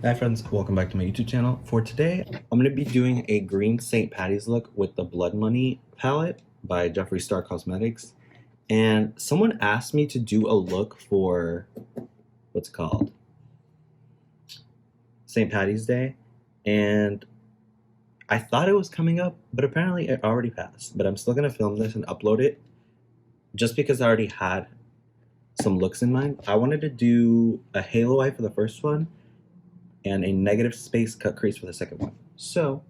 Hi friends, welcome back to my YouTube channel. For today, I'm going to be doing a green St. Patty's look with the Blood Money palette by Jeffree Star Cosmetics. And someone asked me to do a look for, what's it called? St. Patty's Day. And I thought it was coming up, but apparently it already passed. But I'm still going to film this and upload it just because I already had some looks in mind. I wanted to do a halo eye for the first one and a negative space cut crease for the second one. So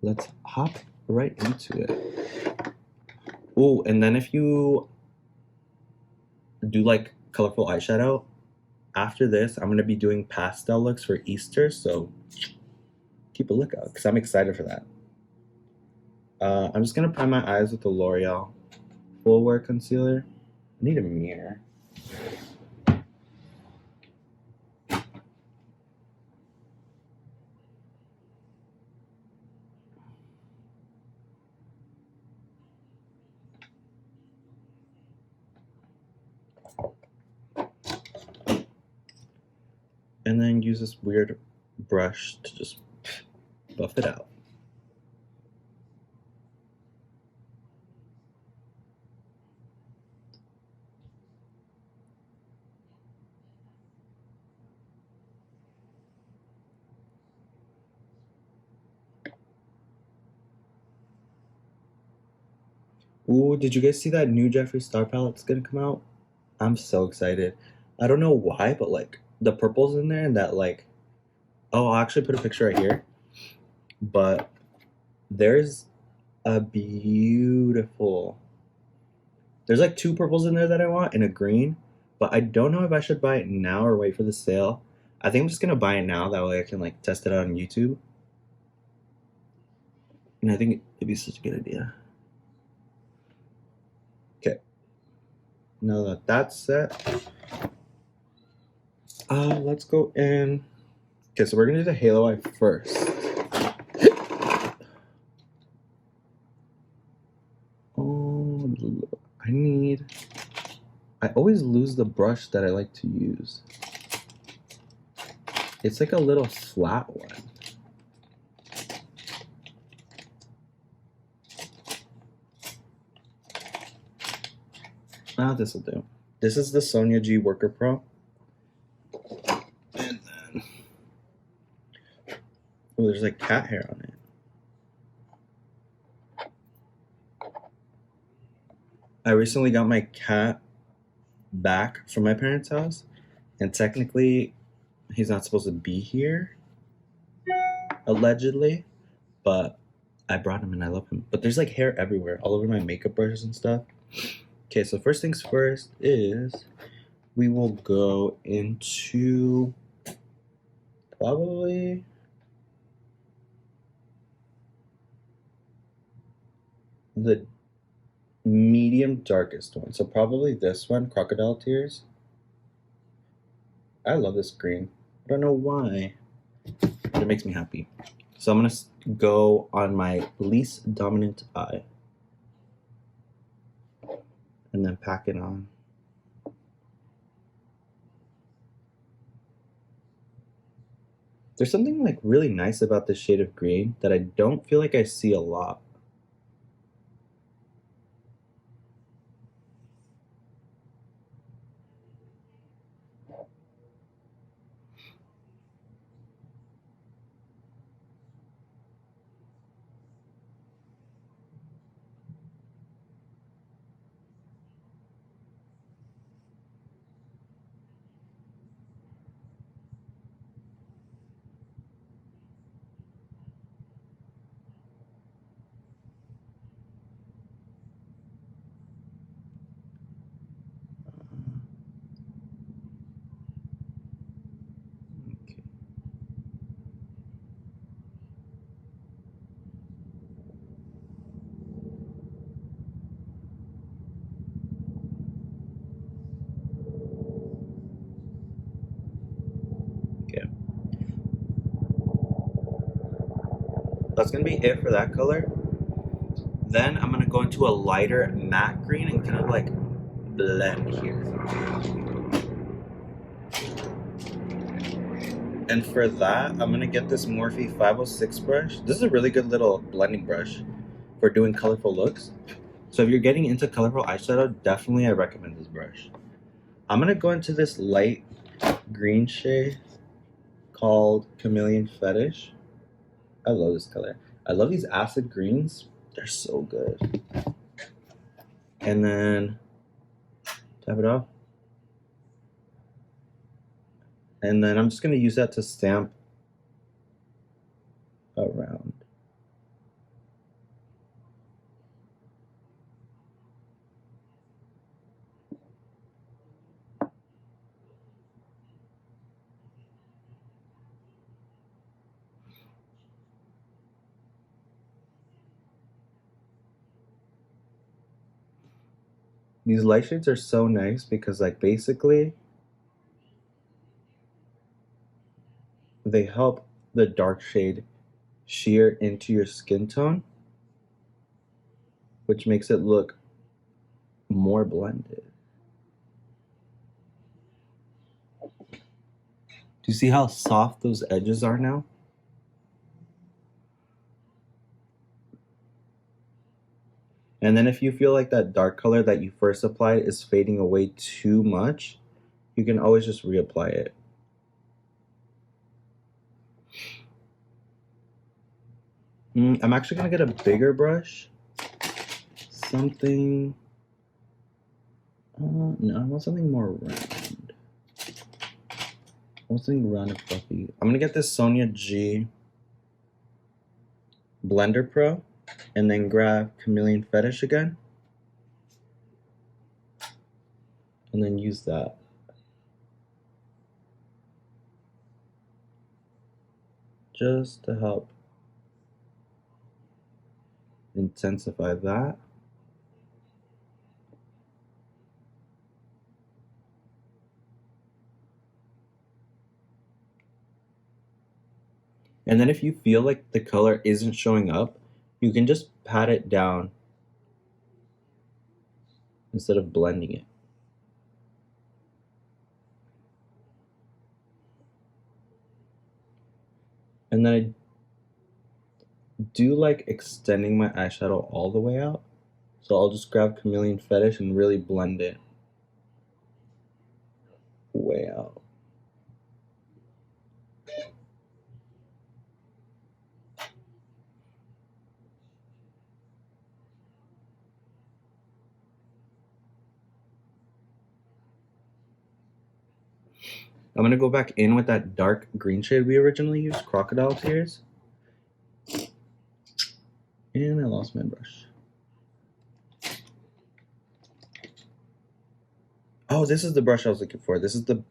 let's hop right into it. Oh, and then if you do like colorful eyeshadow, after this, I'm gonna be doing pastel looks for Easter, so keep a lookout because I'm excited for that. I'm just gonna prime my eyes with the L'Oreal Full Wear Concealer. I need a mirror. And then use this weird brush to just buff it out. Ooh, did you guys see that new Jeffree Star palette's gonna come out? I'm so excited. I don't know why, but like the purple's in there and that like, oh, I'll actually put a picture right here. But there's a beautiful, there's like two purples in there that I want and a green, but I don't know if I should buy it now or wait for the sale. I think I'm just gonna buy it now, that way I can like test it out on YouTube. And I think it'd be such a good idea. Okay, now that that's set, let's go in. Okay, so we're gonna do the halo eye first. Oh, I always lose the brush that I like to use. It's like a little flat one. This will do. This is the Sonia G Worker Pro. And then, oh, there's like cat hair on it. I recently got my cat back from my parents' house, and technically he's not supposed to be here, allegedly, but I brought him and I love him. But there's like hair everywhere, all over my makeup brushes and stuff. Okay, so first things first is we will go into probably the medium darkest one. So probably this one, Crocodile Tears. I love this green. I don't know why, but it makes me happy. So I'm gonna go on my least dominant eye and then pack it on. There's something like really nice about this shade of green that I don't feel like I see a lot. That's gonna be it for that color. Then I'm gonna go into a lighter matte green and kind of like blend here. And for that, I'm going to get this Morphe 506 brush. This is a really good little blending brush for doing colorful looks. So if you're getting into colorful eyeshadow, definitely I recommend this brush. I'm going to go into this light green shade called Chameleon Fetish. I love this color. I love these acid greens. They're so good. And then tap it off. And then I'm just going to use that to stamp around. These light shades are so nice because like basically they help the dark shade sheer into your skin tone, which makes it look more blended. Do you see how soft those edges are now? And then if you feel like that dark color that you first applied is fading away too much, you can always just reapply it. I'm actually gonna get a bigger brush. Something, no, I want something more round. I want something round and fluffy. I'm gonna get this Sonia G Blender Pro and then grab Chameleon Fetish again. And then use that. Just to help intensify that. And then if you feel like the color isn't showing up, you can just pat it down instead of blending it. And then I do like extending my eyeshadow all the way out. So I'll just grab Chameleon Fetish and really blend it way out. I'm gonna go back in with that dark green shade we originally used, Crocodile Tears. And I lost my brush. Oh, this is the brush I was looking for. This is the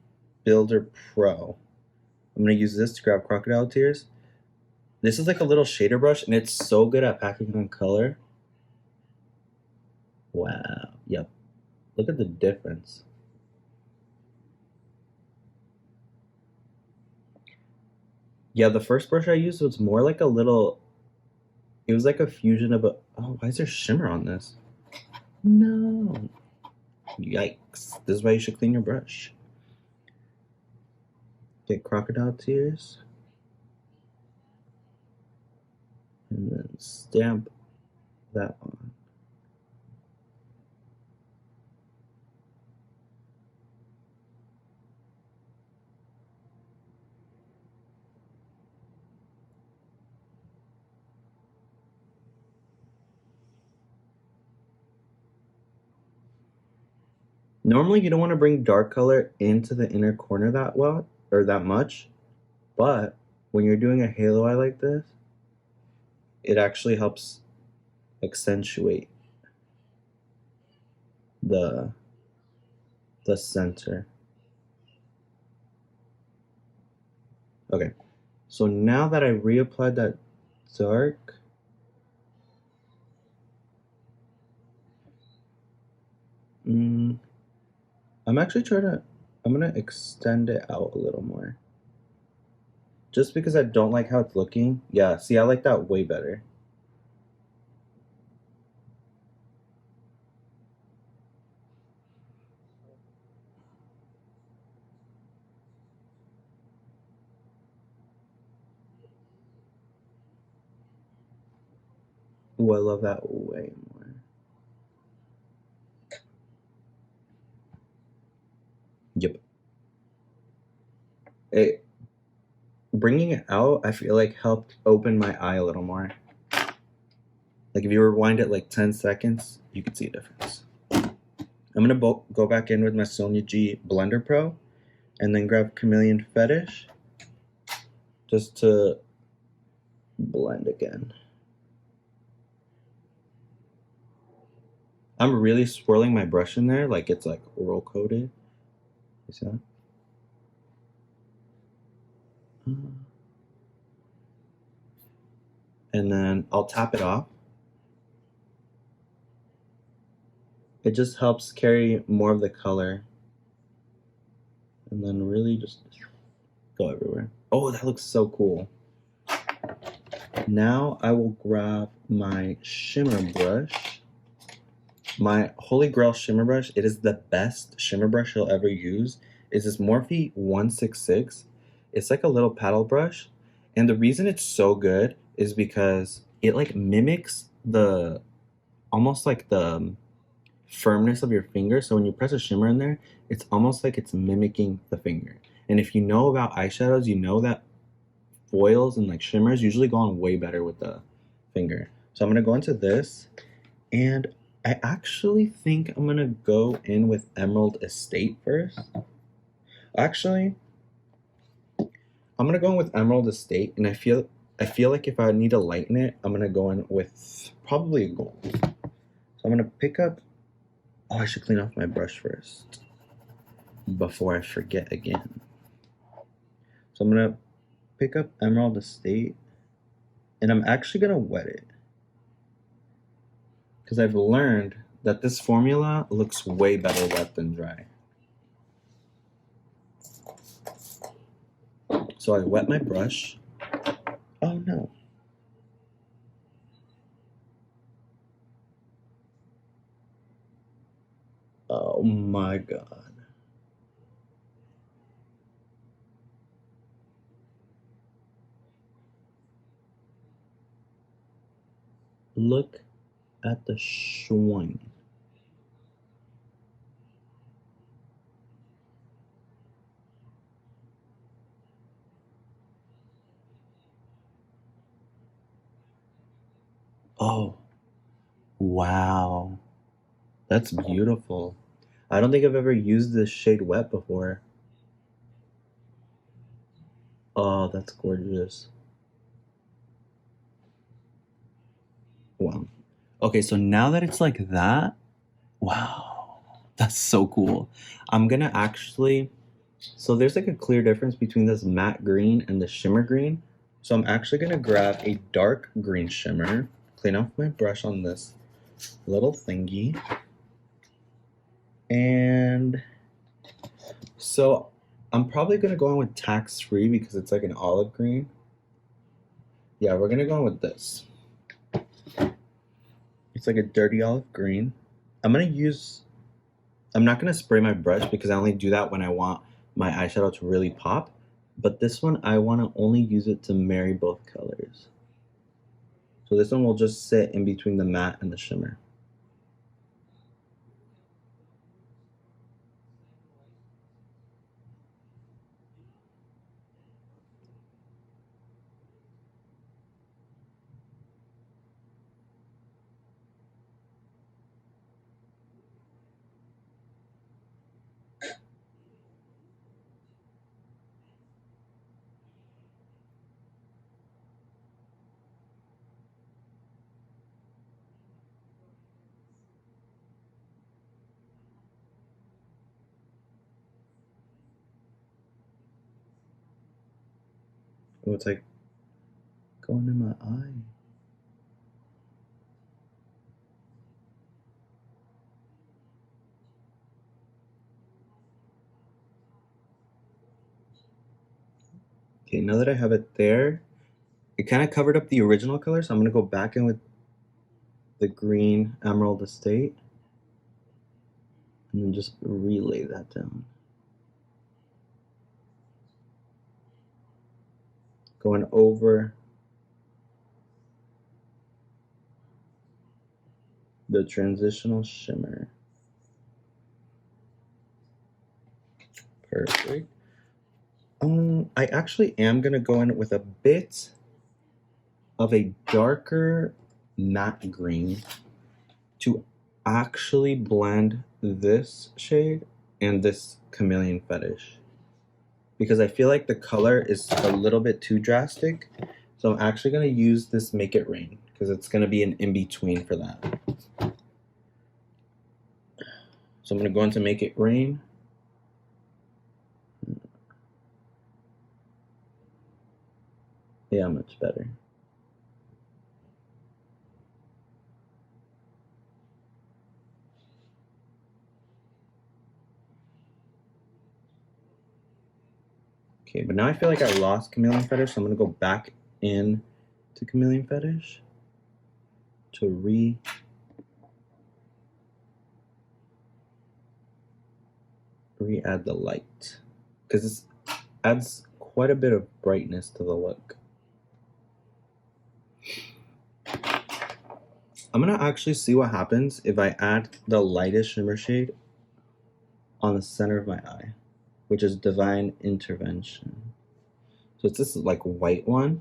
Builder Pro. I'm gonna use this to grab Crocodile Tears. This is like a little shader brush and it's so good at packing on color. Wow, yep. Look at the difference. Yeah, the first brush I used was more like a little, it was like a fusion of a, oh, why is there shimmer on this? No. Yikes. This is why you should clean your brush. Get Crocodile Tears. And then stamp that on. Normally you don't want to bring dark color into the inner corner that well, or that much, but when you're doing a halo eye like this, it actually helps accentuate the center. Okay, so now that I reapplied that dark, I'm actually I'm gonna extend it out a little more. Just because I don't like how it's looking. Yeah, see, I like that way better. Ooh, I love that way more. Yep. It, bringing it out, I feel like helped open my eye a little more. Like if you rewind it like 10 seconds, you can see a difference. I'm gonna go back in with my Sonia G Blender Pro and then grab Chameleon Fetish just to blend again. I'm really swirling my brush in there like it's like oil coated. You see that? And then I'll tap it off. It just helps carry more of the color. And then really just go everywhere. Oh, that looks so cool. Now I will grab my shimmer brush. My Holy Grail shimmer brush. It is the best shimmer brush you'll ever use. It's this Morphe 166. It's like a little paddle brush. And the reason it's so good is because it like mimics the almost like the firmness of your finger. So when you press a shimmer in there, it's almost like it's mimicking the finger. And if you know about eyeshadows, you know that foils and like shimmers usually go on way better with the finger. So I'm gonna go into this, and I actually think I'm gonna go in with Emerald Estate first. Actually, I'm gonna go in with Emerald Estate, and I feel like if I need to lighten it, I'm gonna go in with probably a gold. So I'm gonna pick up. Oh, I should clean off my brush first before I forget again. So I'm gonna pick up Emerald Estate, and I'm actually gonna wet it because I've learned that this formula looks way better wet than dry. So I wet my brush. Oh no. Oh my god. Look at the shine. Oh, wow. That's beautiful. I don't think I've ever used this shade wet before. Oh, that's gorgeous. Wow. Okay, so now that it's like that, wow, that's so cool. I'm gonna actually, so there's like a clear difference between this matte green and the shimmer green. So I'm actually gonna grab a dark green shimmer, clean off my brush on this little thingy. And so I'm probably gonna go in with tax free because it's like an olive green. Yeah, we're gonna go in with this. It's like a dirty olive green. I'm not gonna spray my brush because I only do that when I want my eyeshadow to really pop. But this one, I wanna only use it to marry both colors. So this one will just sit in between the matte and the shimmer. Oh, it's like going in my eye. Okay, now that I have it there, it kind of covered up the original color, so I'm gonna go back in with the green Emerald Estate and then just relay that down. Going over the transitional shimmer. Perfect. I actually am gonna go in with a bit of a darker matte green to actually blend this shade and this Chameleon Fetish, because I feel like the color is a little bit too drastic. So I'm actually gonna use this Make It Rain because it's gonna be an in-between for that. So I'm gonna go into Make It Rain. Yeah, much better. Okay, but now I feel like I lost Chameleon Fetish, so I'm gonna go back in to Chameleon Fetish to re-add the light, because this adds quite a bit of brightness to the look. I'm gonna actually see what happens if I add the lightest shimmer shade on the center of my eye, which is Divine Intervention. So it's this like white one.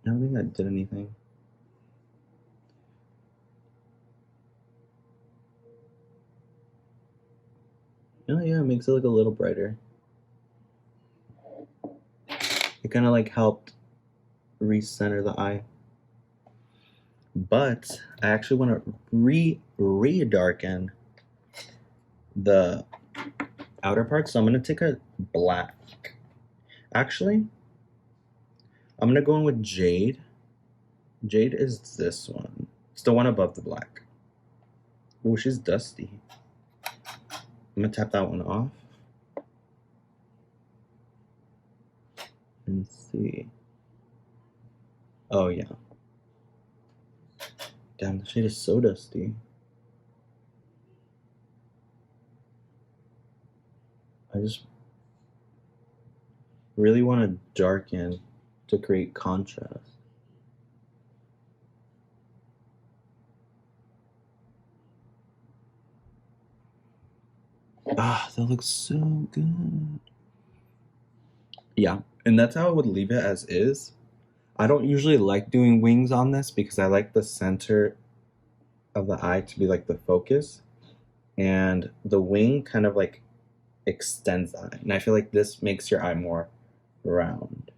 I don't think that did anything. Oh yeah, it makes it look a little brighter. It kind of like helped recenter the eye. But I actually want to re-darken the outer part, so I'm going to take a black. Actually, I'm going to go in with Jade. Jade is this one. It's the one above the black. Oh, she's dusty. I'm going to tap that one off. And see. Oh, yeah. Damn, the shade is so dusty. I just really want to darken to create contrast. Ah, that looks so good. Yeah, and that's how I would leave it as is. I don't usually like doing wings on this because I like the center of the eye to be like the focus, and the wing kind of like extends the eye, and I feel like this makes your eye more round.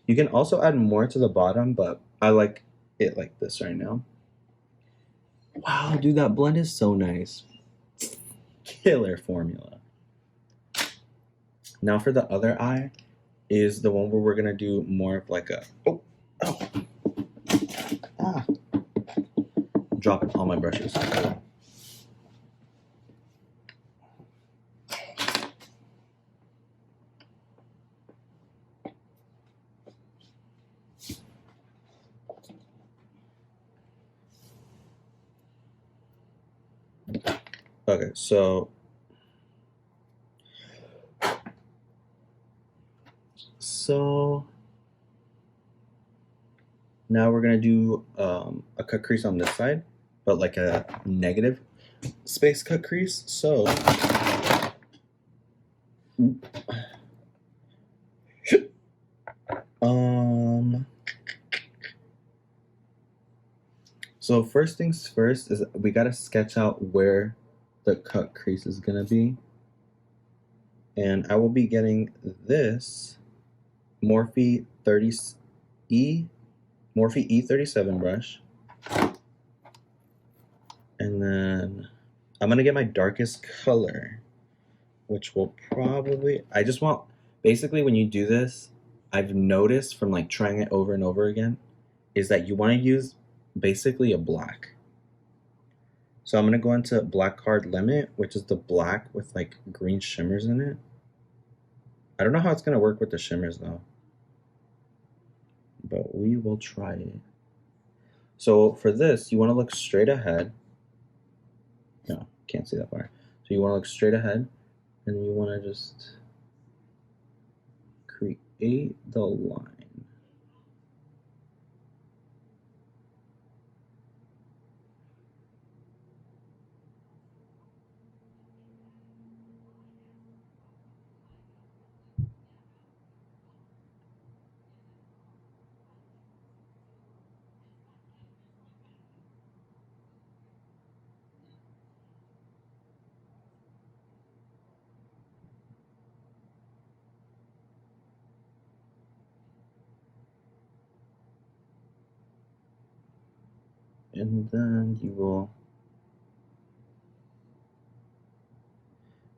You can also add more to the bottom, but I like it like this right now. Wow, dude, that blend is so nice. Killer formula. Now for the other eye is the one where we're gonna do more of like a dropping all my brushes. Okay, so now we're gonna do a cut crease on this side, but like a negative space cut crease. So so first things first is we gotta sketch out where the cut crease is gonna be, and I will be getting this Morphe E37 brush, and then I'm gonna get my darkest color, which will probably, I just want, basically when you do this, I've noticed from like trying it over and over again, is that you want to use basically a black. So I'm gonna go into Black Card Limit, which is the black with like green shimmers in it. I don't know how it's gonna work with the shimmers though, but we will try it. So for this, you want to look straight ahead. No, can't see that far. So you want to look straight ahead, and you want to just create the line. And then you will,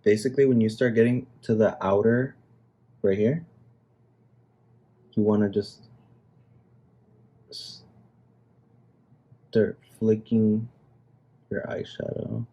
basically when you start getting to the outer right here, you want to just start flicking your eyeshadow.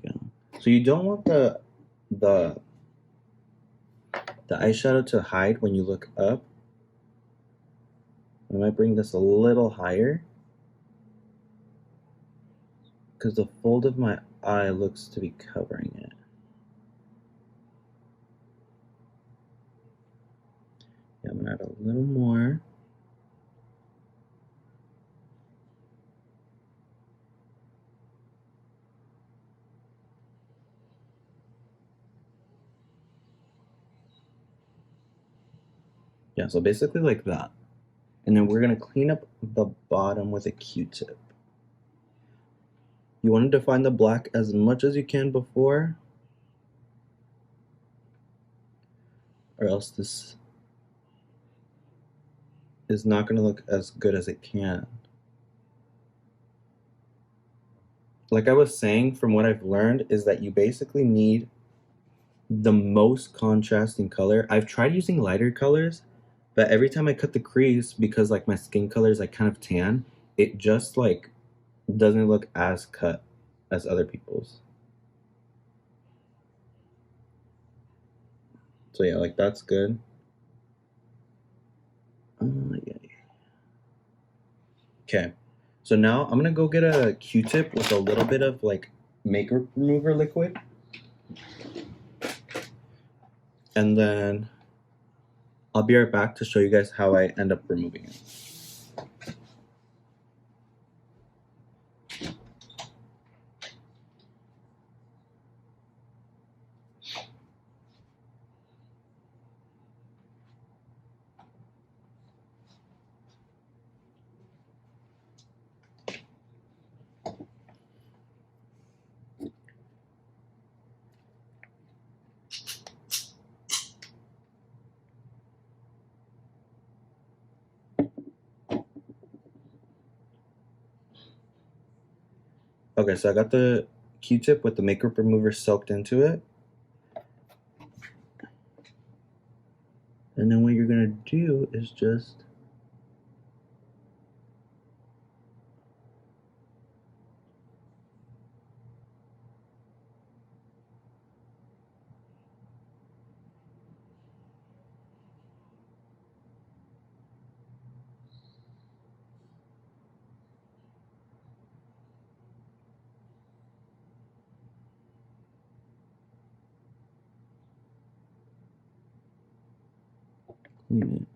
Yeah. So you don't want the eyeshadow to hide when you look up. I might bring this a little higher because the fold of my eye looks to be covering it. Yeah, I'm gonna add a little more. Yeah, so basically like that. And then we're gonna clean up the bottom with a Q-tip. You want to define the black as much as you can before, or else this is not gonna look as good as it can. Like I was saying, from what I've learned, is that you basically need the most contrasting color. I've tried using lighter colors, but every time I cut the crease, because like my skin color is like kind of tan, it just like doesn't look as cut as other people's. So yeah, like that's good. Yeah. Okay, so now I'm gonna go get a Q-tip with a little bit of like makeup remover liquid, and then I'll be right back to show you guys how I end up removing it. Okay, so I got the Q-tip with the makeup remover soaked into it. And then what you're gonna do is just clean it.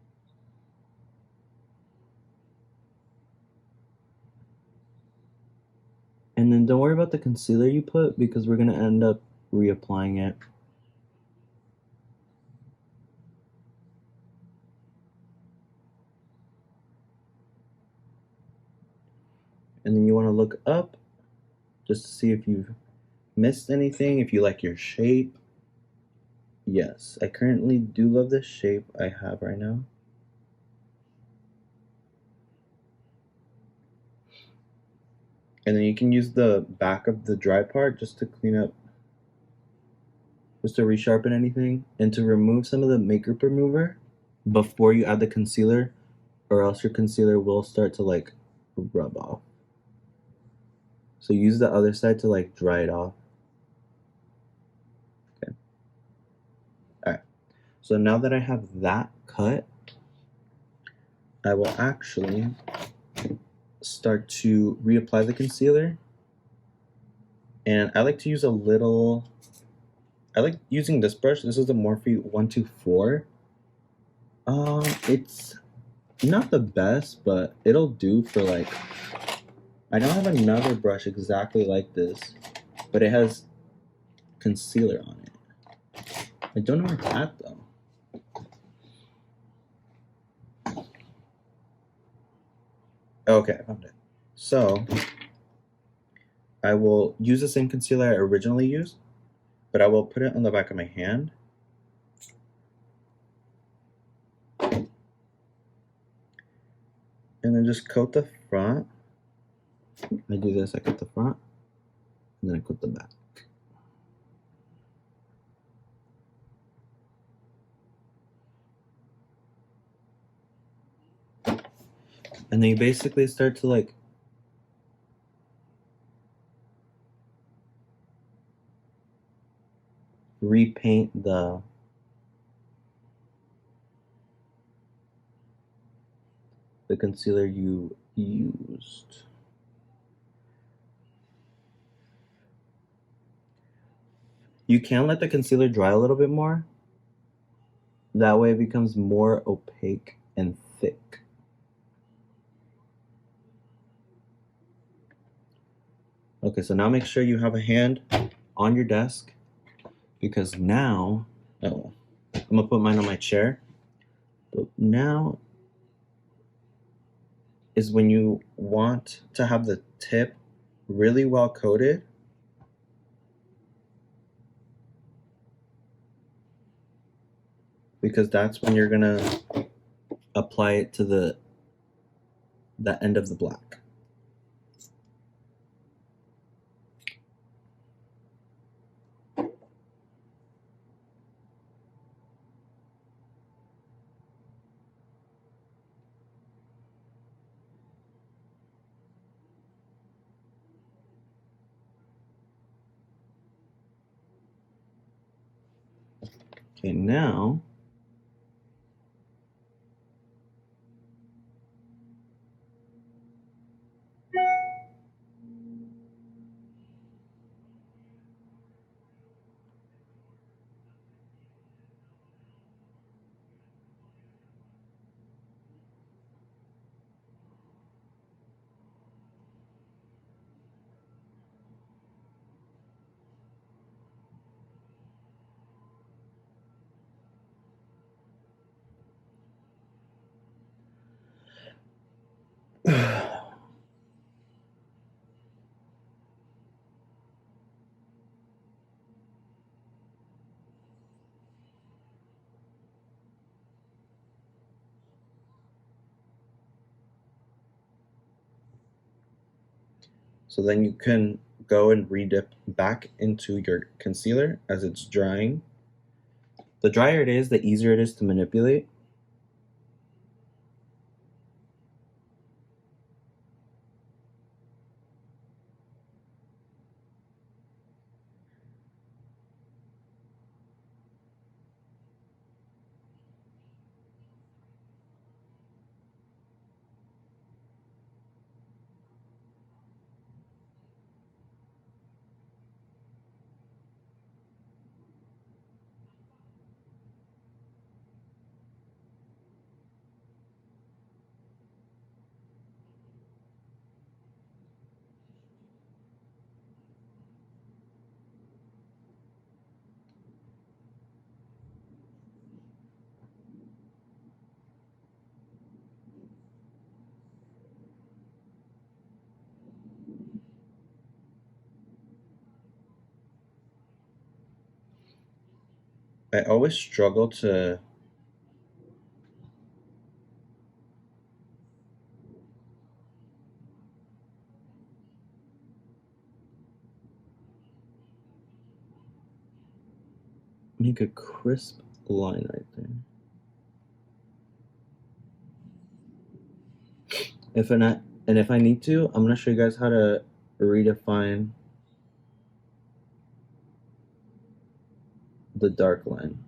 And then don't worry about the concealer you put because we're gonna end up reapplying it. And then you wanna look up just to see if you've missed anything, if you like your shape. Yes, I currently do love the shape I have right now. And then you can use the back of the dry part just to clean up, just to resharpen anything, and to remove some of the makeup remover before you add the concealer, or else your concealer will start to like rub off. So use the other side to like dry it off. Okay. Alright. So now that I have that cut, I will actually start to reapply the concealer. And I like to use I like using this brush. This is the Morphe 124. It's not the best, but it'll do for like, I don't have another brush exactly like this, but it has concealer on it. I don't know where it's at though. Okay, I found it. So I will use the same concealer I originally used, but I will put it on the back of my hand. And then just coat the front. I do this, I coat the front, and then I coat the back. And then you basically start to like repaint the concealer you used. You can let the concealer dry a little bit more. That way it becomes more opaque and thick. Okay, so now make sure you have a hand on your desk, because now, oh, I'm gonna put mine on my chair. But now is when you want to have the tip really well coated. Because that's when you're gonna apply it to the end of the black. Okay, now so then you can go and redip back into your concealer as it's drying. The drier it is, the easier it is to manipulate. I always struggle to make a crisp line right there. If I need to, I'm gonna show you guys how to redefine the dark line.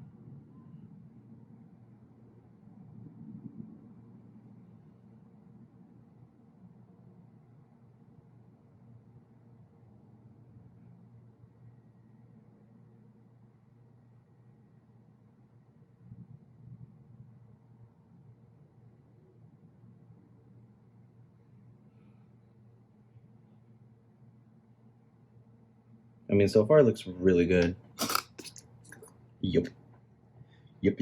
I mean, so far it looks really good. Yup. Yup.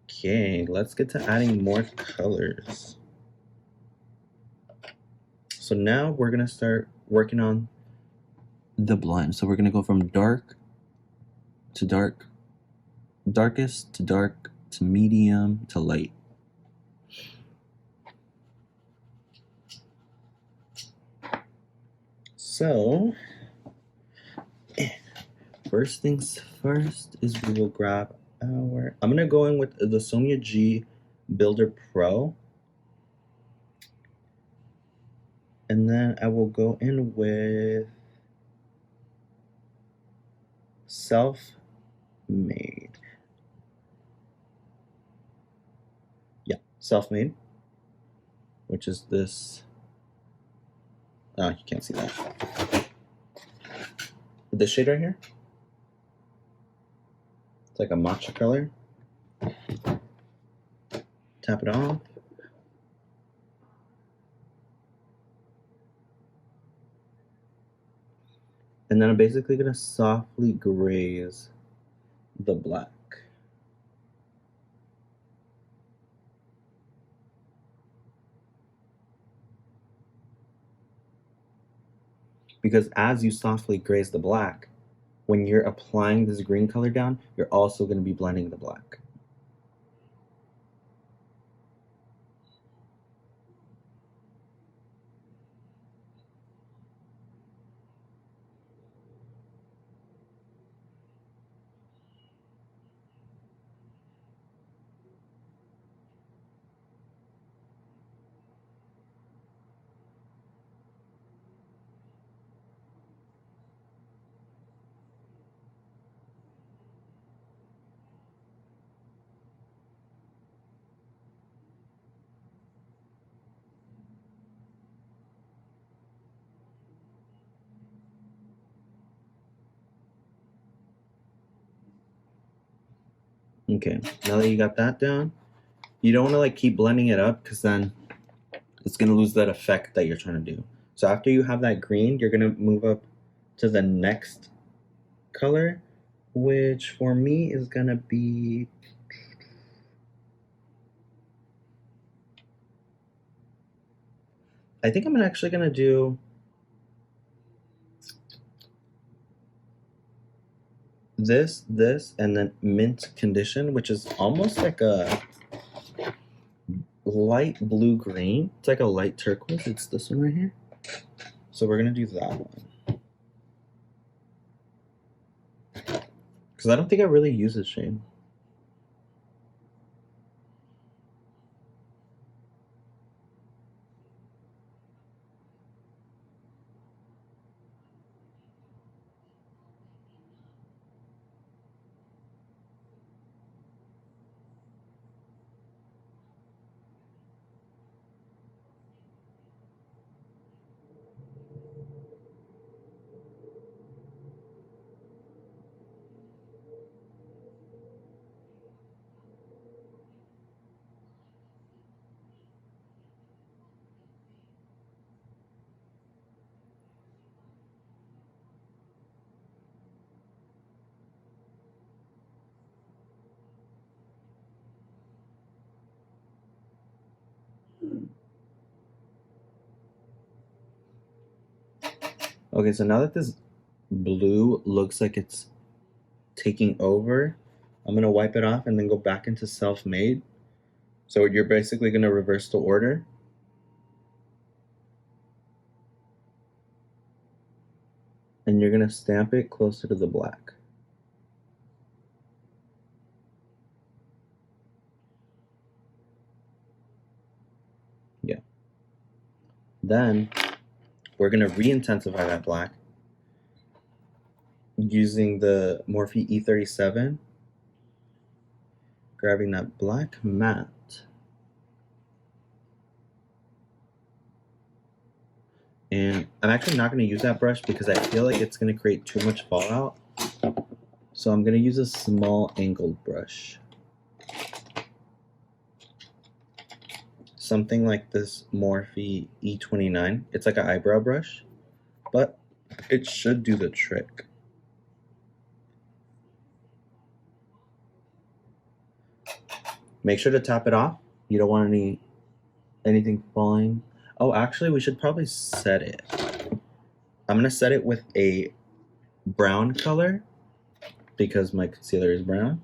Okay, let's get to adding more colors. So now we're gonna start working on the blend. So we're gonna go from dark to dark, darkest to dark to medium to light. So first things first is we will grab our, I'm gonna go in with the Sonia G Builder Pro. And then I will go in with Self-Made. Yeah, Self-Made, which is this. Oh, you can't see that. This shade right here. It's like a matcha color. Tap it on. And then I'm basically gonna softly graze the black. Because as you softly graze the black, when you're applying this green color down, you're also gonna be blending the black. Okay, now that you got that down, you don't want to like keep blending it up because then it's going to lose that effect that you're trying to do. So after you have that green, you're going to move up to the next color, which for me is going to be, I think I'm actually going to do this, and then mint condition, which is almost like a light blue green. It's like a light turquoise. It's this one right here. So we're gonna do that one because I don't think I really use this shade. Okay, so now that this blue looks like it's taking over, I'm gonna wipe it off and then go back into Self-Made. So you're basically gonna reverse the order. And you're gonna stamp it closer to the black. Yeah. Then we're gonna re-intensify that black using the Morphe E37, grabbing that black matte. And I'm actually not going to use that brush because I feel like it's going to create too much fallout. So I'm going to use a small angled brush. Something like this Morphe E29. It's like an eyebrow brush, but it should do the trick. Make sure to tap it off. You don't want anything falling. Oh, actually, we should probably set it. I'm gonna set it with a brown color because my concealer is brown.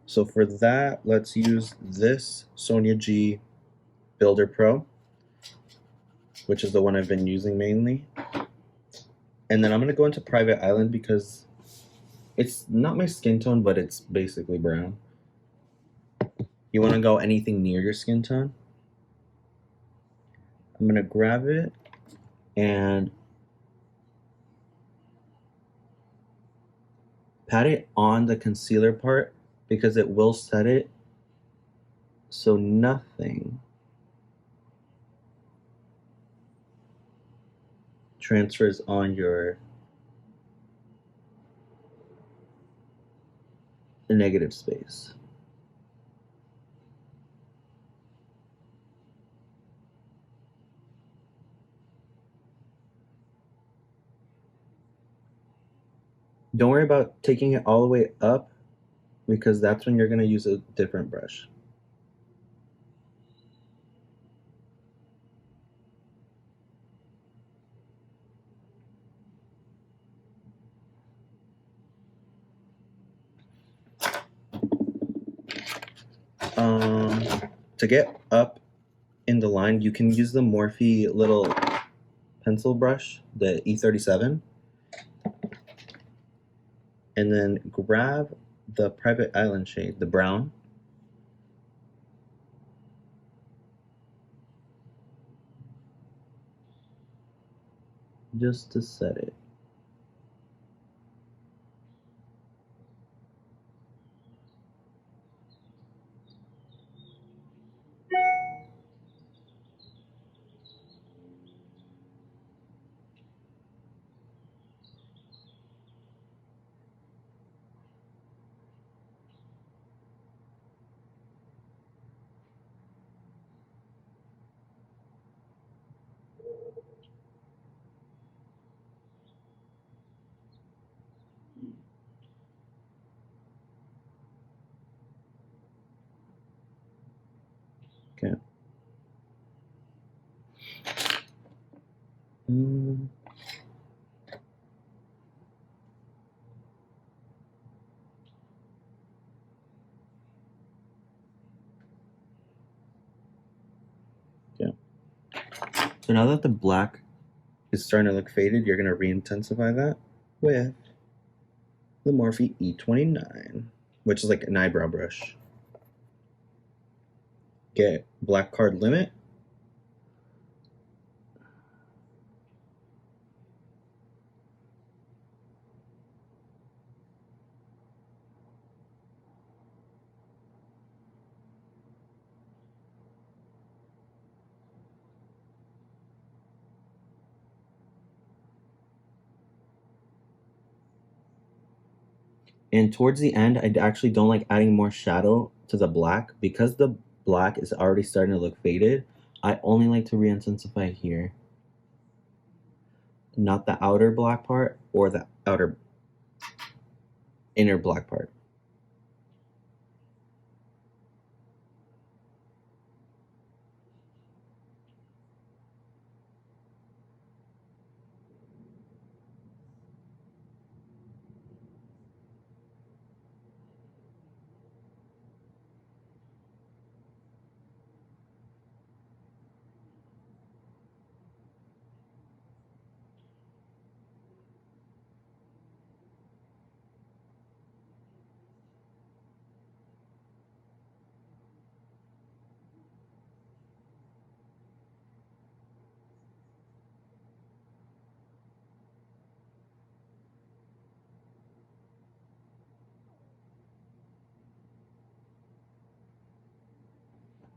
So for that, let's use this Sonia G Builder Pro, which is the one I've been using mainly. And then I'm gonna go into Private Island because it's not my skin tone, but it's basically brown. You wanna go anything near your skin tone. I'm gonna grab it and pat it on the concealer part because it will set it so nothing transfers on your negative space. Don't worry about taking it all the way up because that's when you're going to use a different brush. To get up in the line, you can use the Morphe little pencil brush, the E37, and then grab the Private Island shade, the brown, just to set it. Okay. Yeah. So now that the black is starting to look faded, you're going to re-intensify that with the Morphe E29, which is like an eyebrow brush. Get black card limit. And towards the end, I actually don't like adding more shadow to the black because the black is already starting to look faded. I only like to re-intensify here, not the outer black part or the inner black part.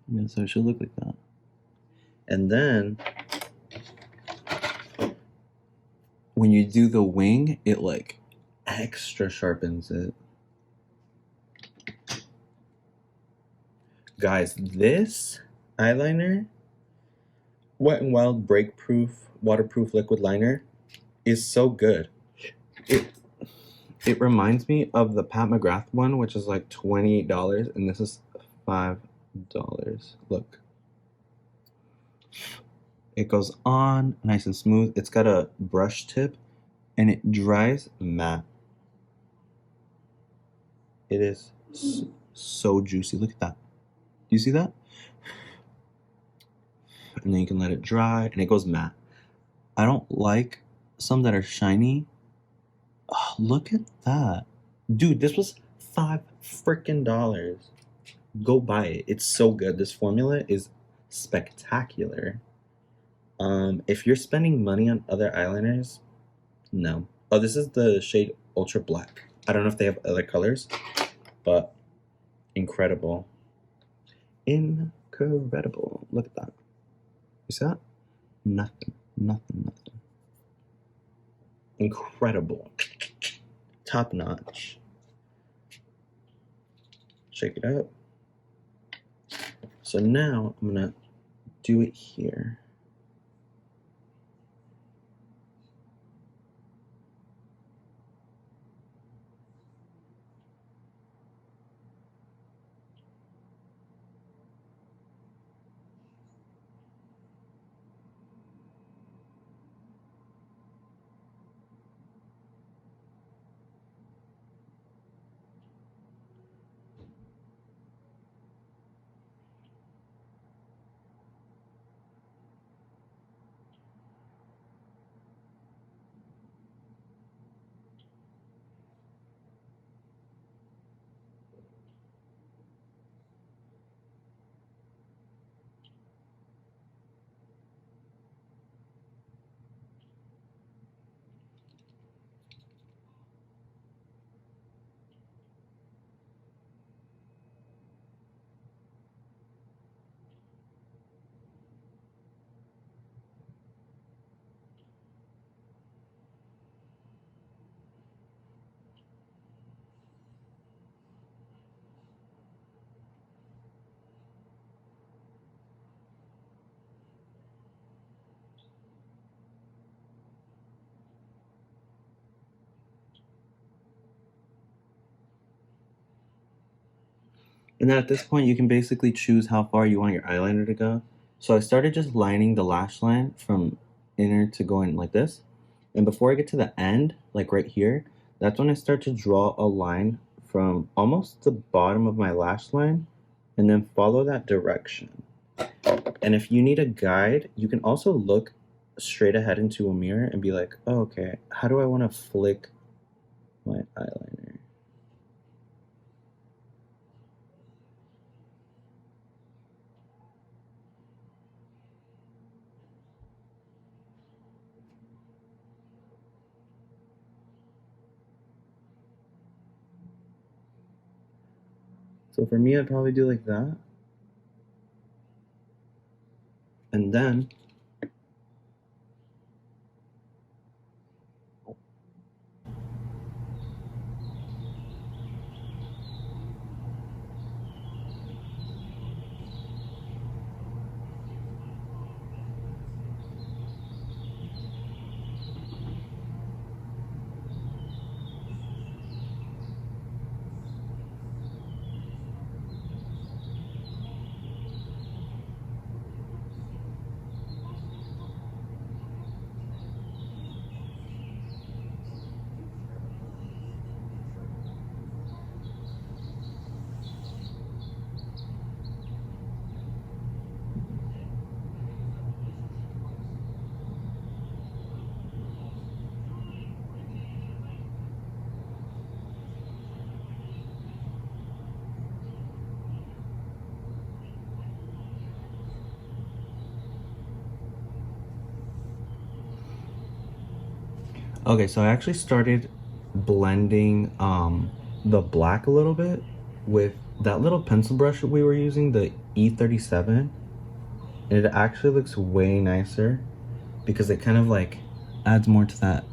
Yeah, so it should look like that. And then when you do the wing, it like extra sharpens it. Guys, this eyeliner, Wet n Wild Breakproof Waterproof Liquid Liner, is so good. It reminds me of the Pat McGrath one, which is like $28, and this is $5. Look. It goes on nice and smooth. It's got a brush tip, and it dries matte. It is so juicy. Look at that. Do you see that? And then you can let it dry, and it goes matte. I don't like some that are shiny. Oh, look at that. Dude, this was $5 freaking. Go buy it. It's so good. This formula is spectacular. If you're spending money on other eyeliners, no. Oh, this is the shade Ultra Black. I don't know if they have other colors, but incredible. Incredible. Look at that. You see that? Nothing. Incredible. Top notch. Check it out. So now I'm gonna do it here. And then at this point, you can basically choose how far you want your eyeliner to go. So I started just lining the lash line from inner to going like this. And before I get to the end, like right here, that's when I start to draw a line from almost the bottom of my lash line and then follow that direction. And if you need a guide, you can also look straight ahead into a mirror and be like, oh, okay, how do I want to flick my eyeliner? So for me, I'd probably do like that. And then okay, so I actually started blending the black a little bit with that little pencil brush we were using, the E37. And it actually looks way nicer because it kind of like adds more to that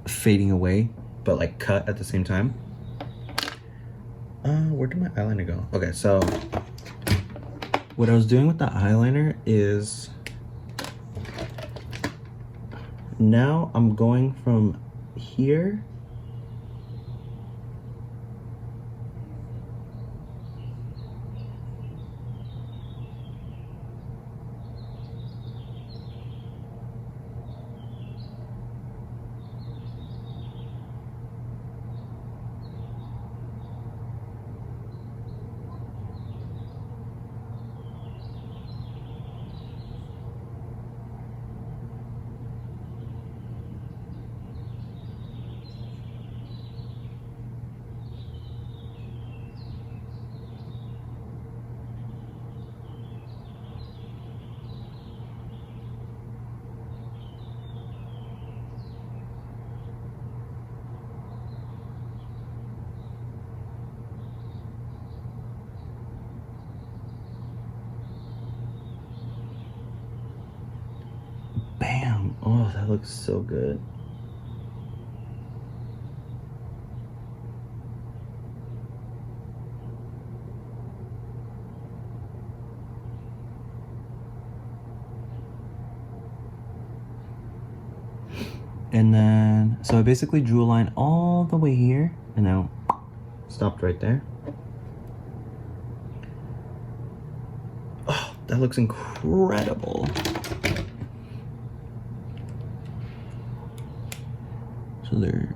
fading away, but like cut at the same time. Where did my eyeliner go? Okay, so what I was doing with the eyeliner is now I'm going from here Oh, that looks so good. And then, so I basically drew a line all the way here, and now stopped right there. Oh, that looks incredible. So there,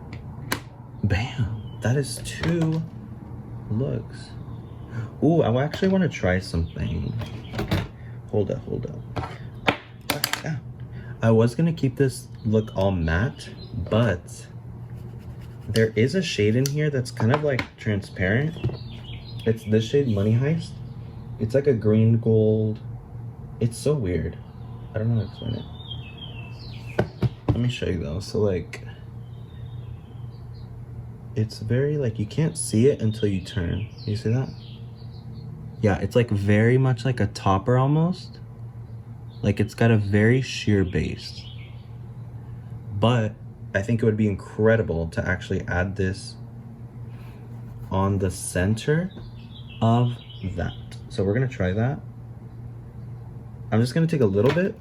bam, that is 2 looks. Ooh, I actually want to try something. Hold up. Yeah. I was gonna keep this look all matte, but there is a shade in here that's kind of like transparent. It's this shade, Money Heist. It's like a green gold. It's so weird. I don't know how to explain it. Let me show you though. So like, it's very like, you can't see it until you turn. You see that? Yeah, it's like very much like a topper almost. Like it's got a very sheer base. But I think it would be incredible to actually add this on the center of that. So we're gonna try that. I'm just gonna take a little bit.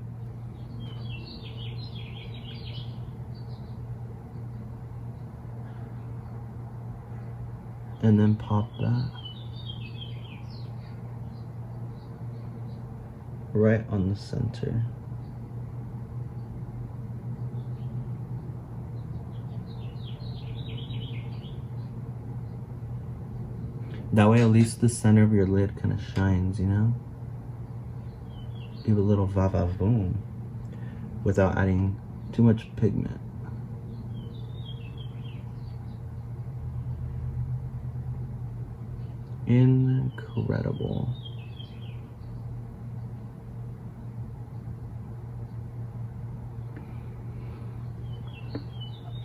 And then pop that right on the center. That way at least the center of your lid kind of shines, you know? Give a little va-va-voom without adding too much pigment. Incredible.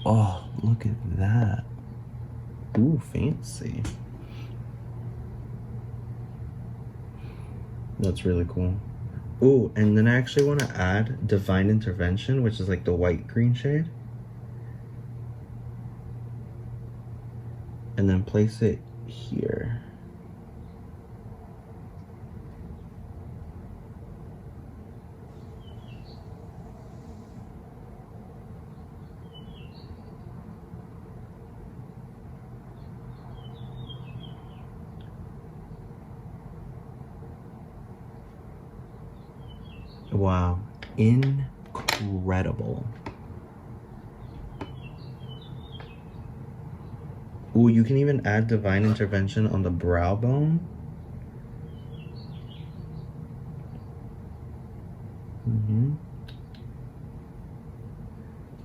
Oh, look at that. Ooh, fancy. That's really cool. Ooh, and then I actually want to add Divine Intervention, which is like the white green shade. And then place it here. Wow, incredible. Ooh, you can even add Divine Intervention on the brow bone.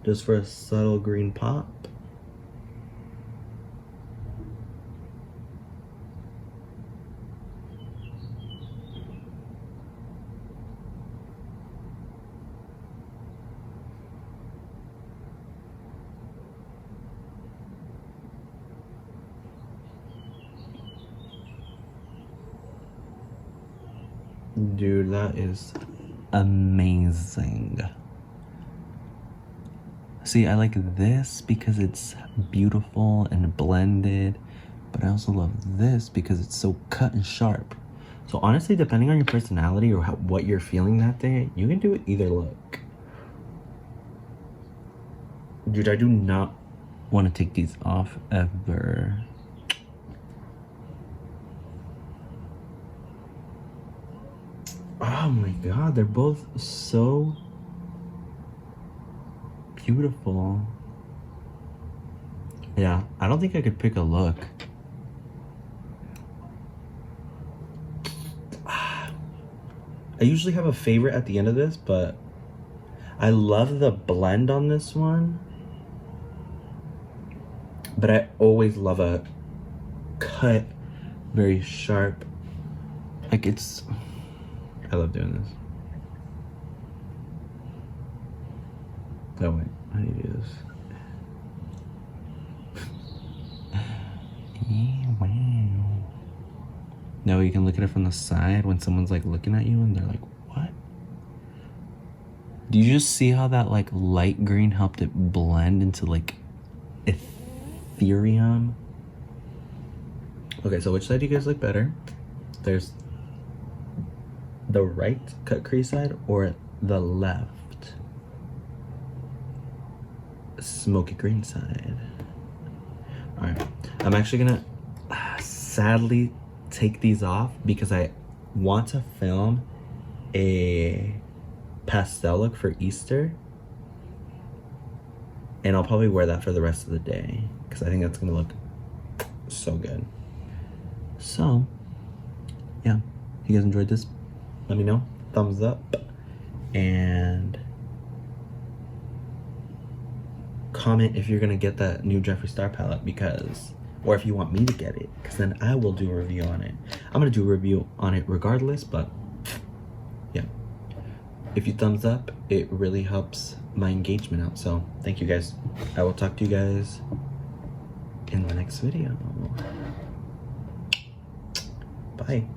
Just for a subtle green pop. Dude, that is amazing. See, I like this because it's beautiful and blended, but I also love this because it's so cut and sharp. So honestly, depending on your personality or what you're feeling that day, you can do either look. Dude, I do not want to take these off ever. Oh my god, they're both so beautiful. Yeah, I don't think I could pick a look. I usually have a favorite at the end of this, but I love the blend on this one. But I always love a cut, very sharp. Like it's, I love doing this. Oh wait, I need to do this. No, you can look at it from the side when someone's like looking at you and they're like, what? Do you just see how that like light green helped it blend into like ethereum? Okay, so which side do you guys like better? There's the right cut crease side or the left smoky green side? All right, I'm actually gonna sadly take these off because I want to film a pastel look for Easter, and I'll probably wear that for the rest of the day because I think that's gonna look so good. So yeah, if you guys enjoyed this, let me know, thumbs up, and comment if you're gonna get that new Jeffree Star palette, because, or if you want me to get it, because then I will do a review on it. I'm gonna do a review on it regardless, but yeah, if you thumbs up, it really helps my engagement out. So thank you guys. I will talk to you guys in the next video. Bye.